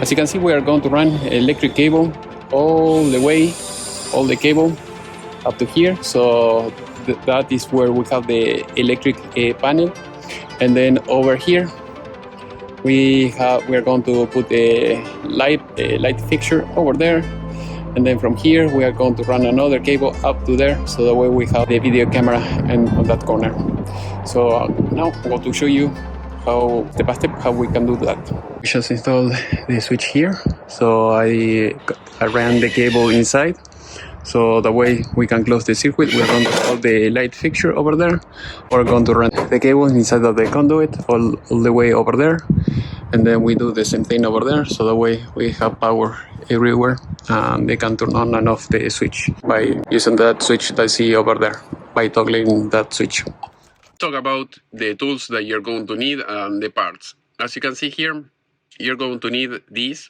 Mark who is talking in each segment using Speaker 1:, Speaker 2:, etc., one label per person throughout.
Speaker 1: As you can see, we are going to run electric cable all the way, all the cable up to here. So that is where we have the electric panel. And then over here, we are going to put a light fixture over there. And then from here, we are going to run another cable up to there. So that way we have the video camera and on that corner. So now I'm going to show you how step by step how we can do that. We just installed the switch here. So I ran the cable inside. So that way we can close the circuit. We're going to hold the light fixture over there. We're going to run the cable inside of the conduit all the way over there. And then we do the same thing over there. So that way we have power everywhere. And they can turn on and off the switch by using that switch that I see over there, by toggling that switch. Talk about the tools that you're going to need and the parts. As you can see here, you're going to need these,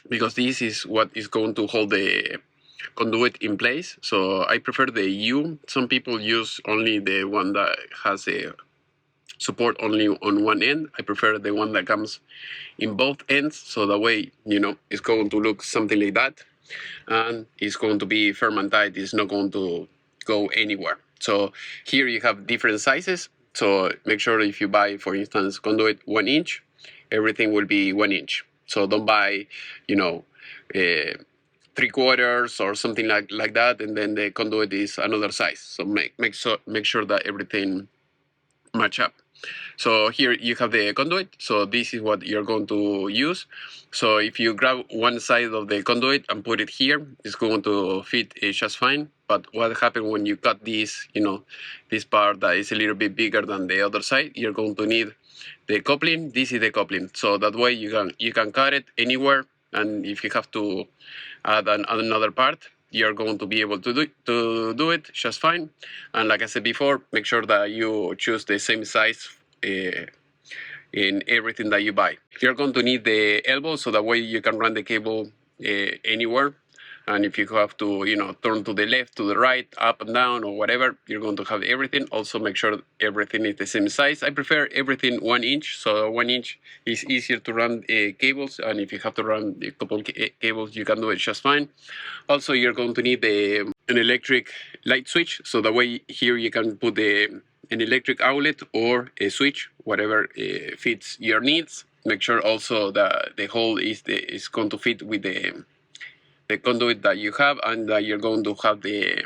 Speaker 1: because this is what is going to hold the conduit in place. So I prefer the U. Some people use only the one that has a support only on one end. I prefer the one that comes in both ends, so that way, you know, it's going to look something like that, and it's going to be firm and tight. It's not going to go anywhere. So here you have different sizes. So make sure if you buy, for instance, conduit 1 inch, everything will be 1 inch. So don't buy, you know, 3/4 or something like that, and then the conduit is another size. So make sure that everything match up. So here you have the conduit. So this is what you're going to use. So if you grab one side of the conduit and put it here, it's going to fit just fine. But what happens when you cut this, you know, this part that is a little bit bigger than the other side, you're going to need the coupling. This is the coupling. So that way you can cut it anywhere. And if you have to add another part, you're going to be able to do it just fine. And like I said before, make sure that you choose the same size in everything that you buy. You're going to need the elbow, so that way you can run the cable anywhere. And if you have to, you know, turn to the left, to the right, up and down, or whatever, you're going to have everything. Also, make sure everything is the same size. I prefer everything 1 inch, so 1 inch is easier to run cables. And if you have to run a couple cables, you can do it just fine. Also, you're going to need an electric light switch, so that way here you can put an electric outlet or a switch, whatever fits your needs. Make sure also that the hole is going to fit with the conduit that you have, and that you're going to have the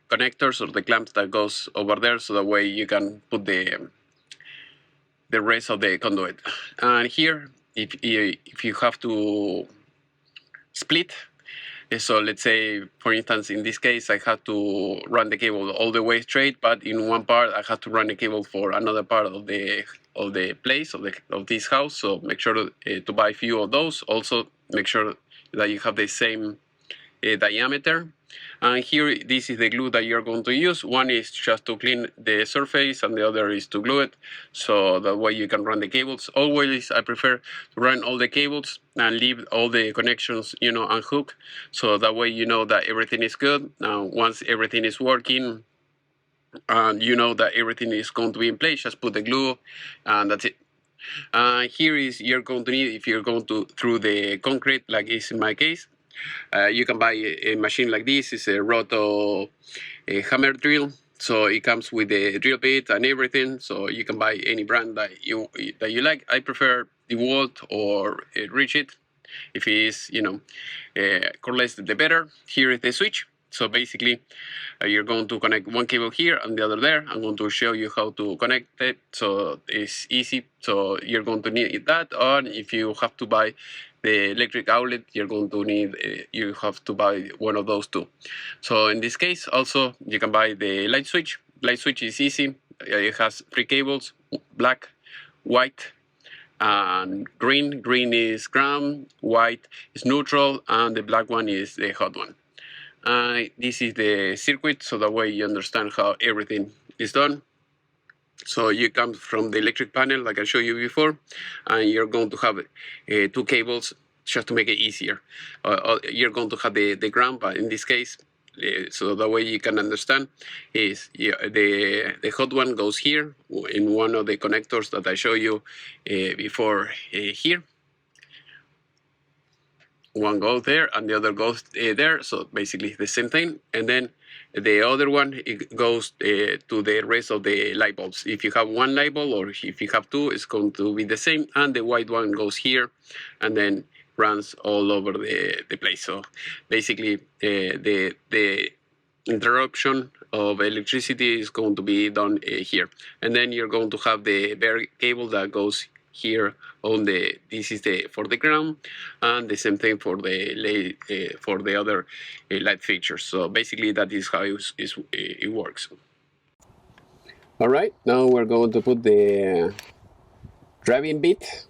Speaker 1: connectors or the clamps that goes over there, so that way you can put the rest of the conduit. And here, if you have to split, so let's say, for instance, in this case, I have to run the cable all the way straight, but in one part I have to run the cable for another part of the place of this house. So make sure to buy a few of those. Also, make sure that you have the same diameter. And here, this is the glue that you're going to use. One is just to clean the surface, and the other is to glue it, so that way you can run the cables. Always, I prefer to run all the cables and leave all the connections, you know, unhooked, so that way you know that everything is good. Now, once everything is working, and you know that everything is going to be in place, just put the glue, and that's it. Here is you're going to need, if you're going to through the concrete, like is in my case, you can buy a machine like this. It's a roto hammer drill. So it comes with the drill bit and everything. So you can buy any brand that you like. I prefer DeWalt or Rigid. If it is, you know, cordless, the better. Here is the switch. So basically, you're going to connect one cable here and the other there. I'm going to show you how to connect it, so it's easy. So you're going to need that, or if you have to buy the electric outlet, you're going to need, you have to buy one of those too. So in this case, also, you can buy the light switch. Light switch is easy. It has 3 cables, black, white, and green. Green is ground, white is neutral, and the black one is the hot one. This is the circuit, so that way you understand how everything is done. So you come from the electric panel, like I showed you before, and you're going to have 2 cables just to make it easier. You're going to have the ground, but in this case, so that way you can understand, is the hot one goes here in one of the connectors that I showed you before here. one goes there and the other goes there. So basically it's the same thing. And then the other one, it goes to the rest of the light bulbs. If you have one light bulb or if you have two, it's going to be the same. And the white one goes here and then runs all over the place. So basically the interruption of electricity is going to be done here. And then you're going to have the bare cable that goes here on the, this is the for the ground, and the same thing for the other light fixtures. So basically that is how it works. All right, now we're going to put the driving bit.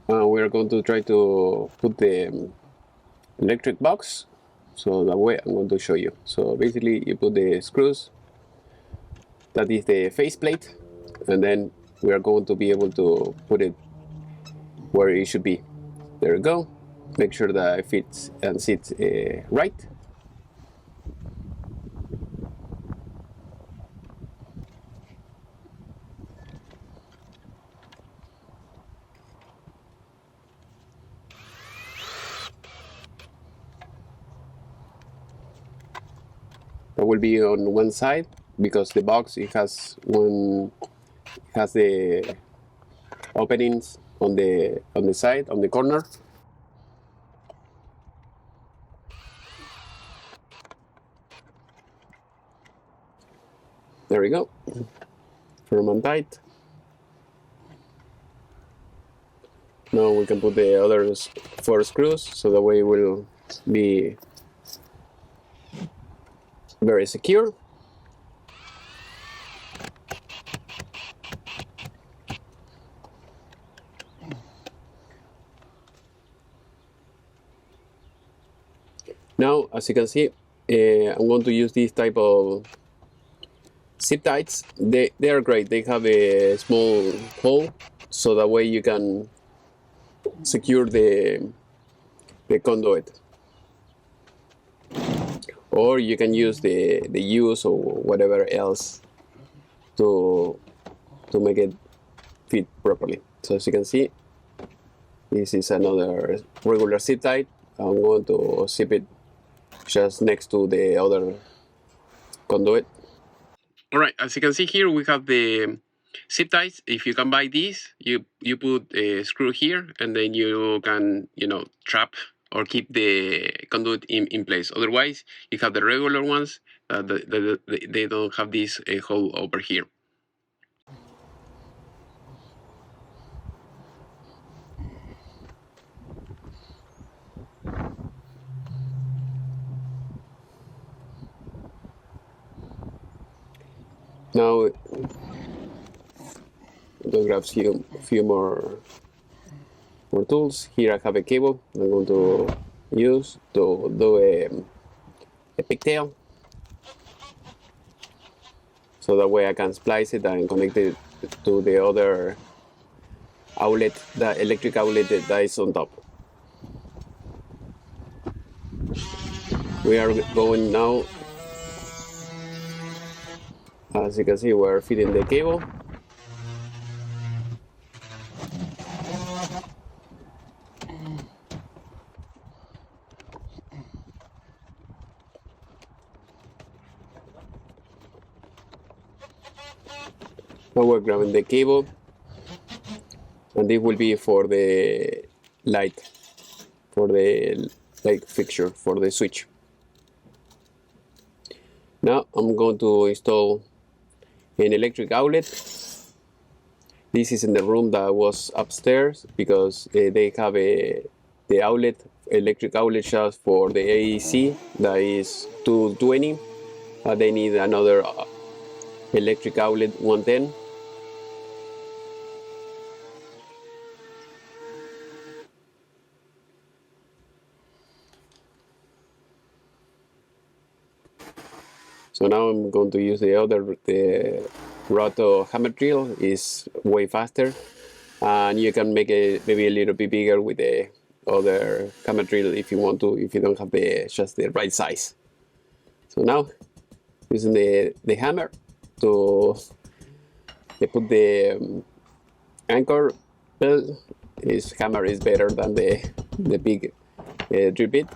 Speaker 1: We're going to try to put the electric box. So that way I'm going to show you. So basically you put the screws, that is the faceplate, and then we are going to be able to put it where it should be. There we go. Make sure that it fits and sits right. That will be on one side because the box, it has the openings on the side, on the corner. There we go. Firm and tight. Now we can put the other 4 screws, so that way it will be very secure. Now, as you can see, I'm going to use this type of zip ties. They are great. They have a small hole, so that way you can secure the conduit. Or you can use the use or whatever else to make it fit properly. So as you can see, this is another regular zip tie. I'm going to zip it just next to the other conduit. All right, as you can see here, we have the zip ties. If you can buy these, you put a screw here, and then you can trap or keep the conduit in place. Otherwise, you have the regular ones. They don't have this hole over here. Now, I'm going to grab a few more tools. Here I have a cable I'm going to use to do a pigtail. So that way I can splice it and connect it to the other outlet, the electric outlet that is on top. We are going now, as you can see, we're fitting the cable. Now we're grabbing the cable, and this will be for the light fixture, for the switch. Now I'm going to install an electric outlet. This is in the room that was upstairs because they have the electric outlet just for the AEC that is 220. They need another electric outlet 110. So now I'm going to use the roto hammer drill. Is way faster, and you can make it maybe a little bit bigger with the other hammer drill if you want to, if you don't have just the right size. So now using the hammer to put the anchor. Well, this hammer is better than the big drill bit.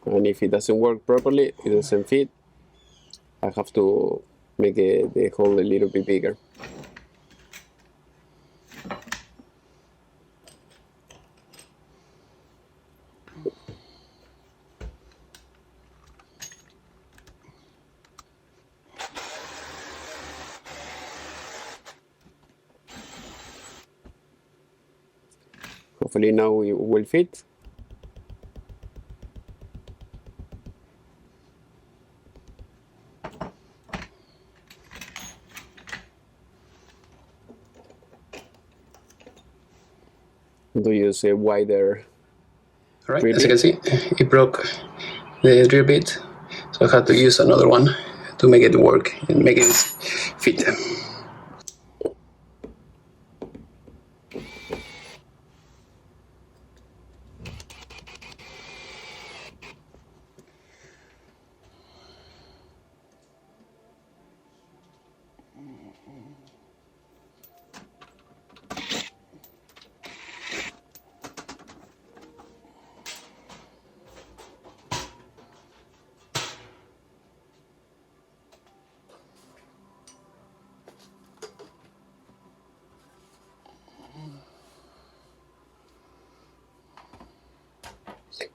Speaker 1: And if it doesn't work properly, it doesn't fit, I have to make the hole a little bit bigger. Hopefully now it will fit. To use a wider.
Speaker 2: All right, as you can see, it broke the drill bit, so I had to use another one to make it work and make it fit.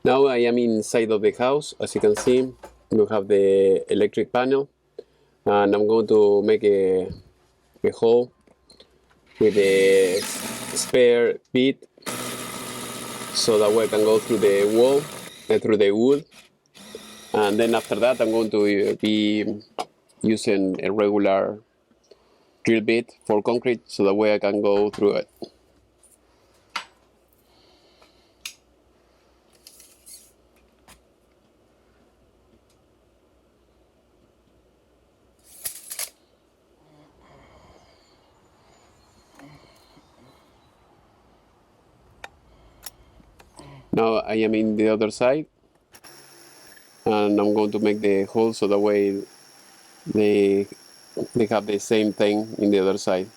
Speaker 1: Now I am inside of the house. As you can see, we have the electric panel, and I'm going to make a hole with a spare bit, so that way I can go through the wall, through the wood, and then after that I'm going to be using a regular drill bit for concrete, so that way I can go through it. Now I am in the other side, and I'm going to make the hole so that way they have the same thing in the other side.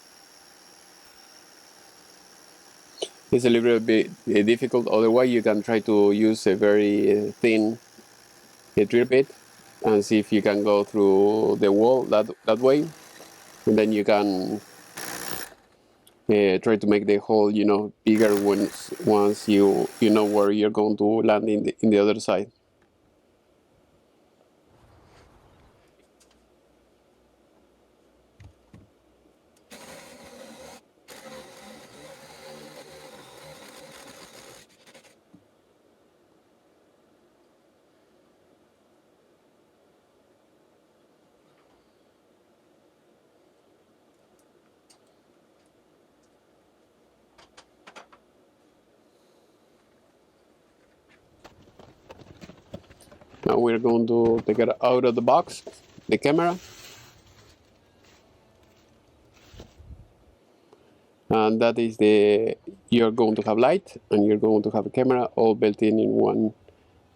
Speaker 1: It's a little bit difficult, otherwise you can try to use a very thin drill bit and see if you can go through the wall that way, and then you can try to make the hole, bigger once you know where you're going to land in the other side. Now we're going to take it out of the box, the camera, and that is you're going to have light and you're going to have a camera all built in one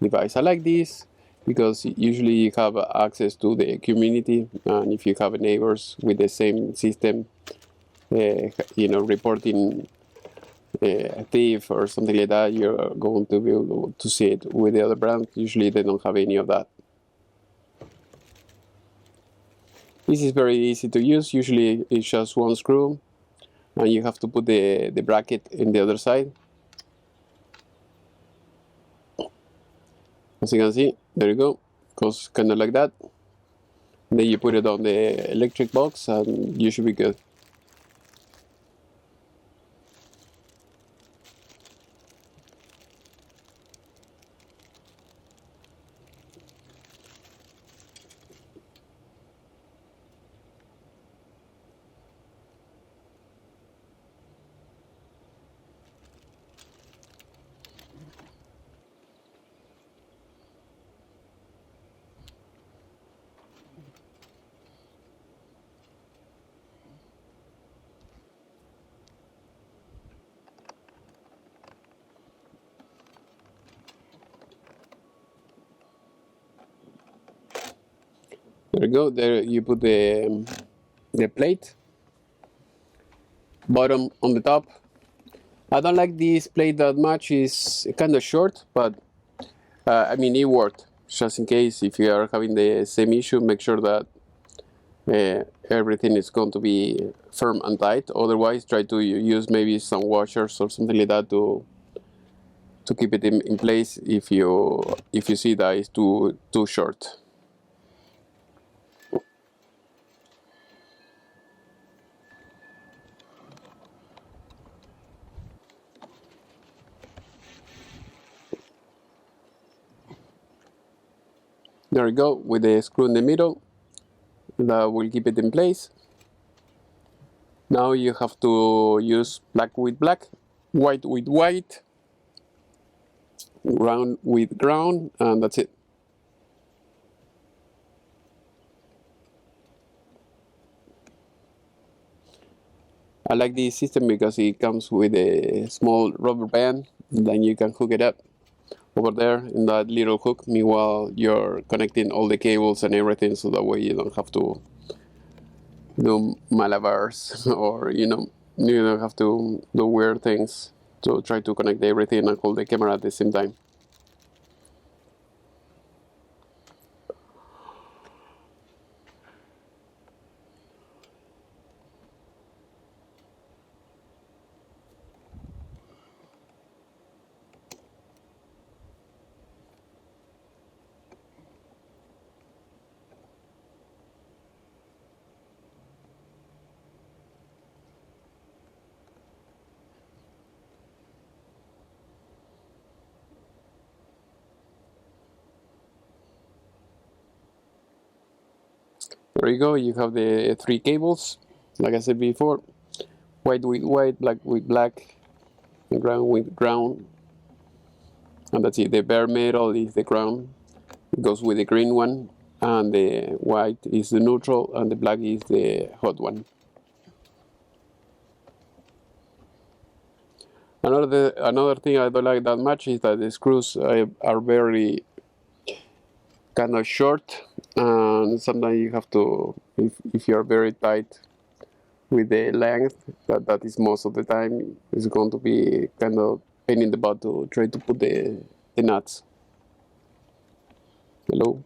Speaker 1: device. I like this because usually you have access to the community, and if you have neighbors with the same system, reporting a thief or something like that, you're going to be able to see it. With the other brand, usually they don't have any of that. This is very easy to use. Usually it's just one screw, and you have to put the bracket in the other side. As you can see, there you go. Goes kind of like that. Then you put it on the electric box and you should be good. There you go. There you put the plate, bottom on the top, I don't like this plate that much. It's kind of short, but I mean, it worked. Just in case, if you are having the same issue, make sure that everything is going to be firm and tight. Otherwise, try to use maybe some washers or something like that to keep it in place if you see that it's too short. There we go, with the screw in the middle. That will keep it in place. Now you have to use black with black, white with white, ground with ground, and that's it. I like this system because it comes with a small rubber band, and then you can hook it up over there in that little hook. Meanwhile, you're connecting all the cables and everything, so that way you don't have to do malabars or you don't have to do weird things to try to connect everything and hold the camera at the same time. There you go, you have the three cables, like I said before, white with white, black with black, and ground with ground, and that's it. The bare metal is the ground, it goes with the green one, and the white is the neutral, and the black is the hot one. Another thing I don't like that much is that the screws are very kind of short, and sometimes you have to, if you're very tight with the length, that is most of the time, it's going to be kind of pain in the butt to try to put the nuts. Hello.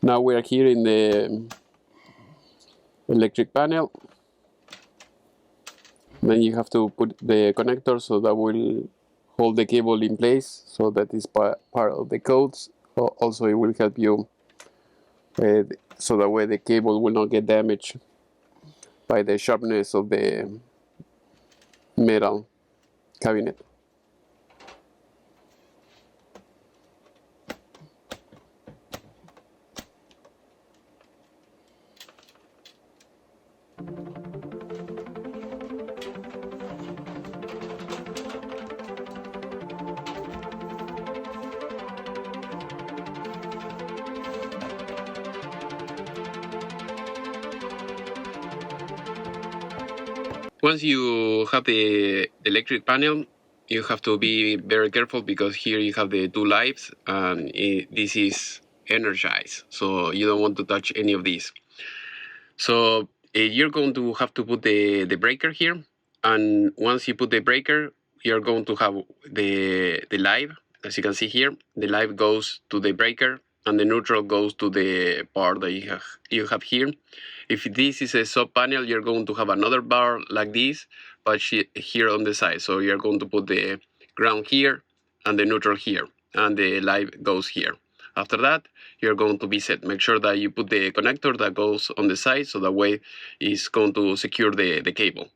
Speaker 1: Now we are here in the electric panel. Then you have to put the connector so that will hold the cable in place, so that is part of the codes. Also, it will help you so that way the cable will not get damaged by the sharpness of the metal cabinet. Once you have the electric panel, you have to be very careful because here you have the two lights and this is energized, so you don't want to touch any of these. So you're going to have to put the breaker here, and once you put the breaker, you're going to have the live. As you can see here, the live goes to the breaker and the neutral goes to the bar that you have here. If this is a sub panel, you're going to have another bar like this, but here on the side. So you're going to put the ground here and the neutral here, and the live goes here. After that, you're going to be set. Make sure that you put the connector that goes on the side, so that way it's going to secure the cable.